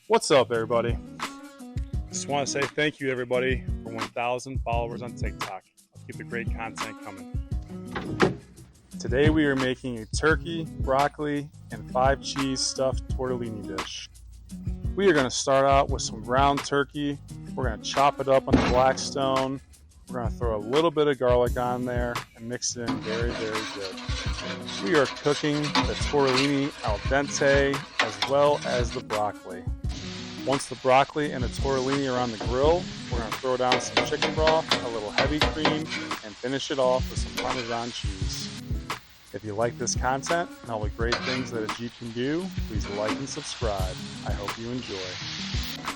What's up, everybody? Just want to say thank you, everybody, for 1,000 followers on TikTok. I'll keep the great content coming. Today we are making a turkey, broccoli, and 5 cheese stuffed tortellini dish. We are going to start out with some ground turkey. We're going to chop it up on the Blackstone. We're going to throw a little bit of garlic on there and mix it in very, very good. We are cooking the tortellini al dente as well as the broccoli. Once the broccoli and the tortellini are on the grill, we're going to throw down some chicken broth, a little heavy cream, and finish it off with some Parmesan cheese. If you like this content and all the great things that a Jeep can do, please like and subscribe. I hope you enjoy.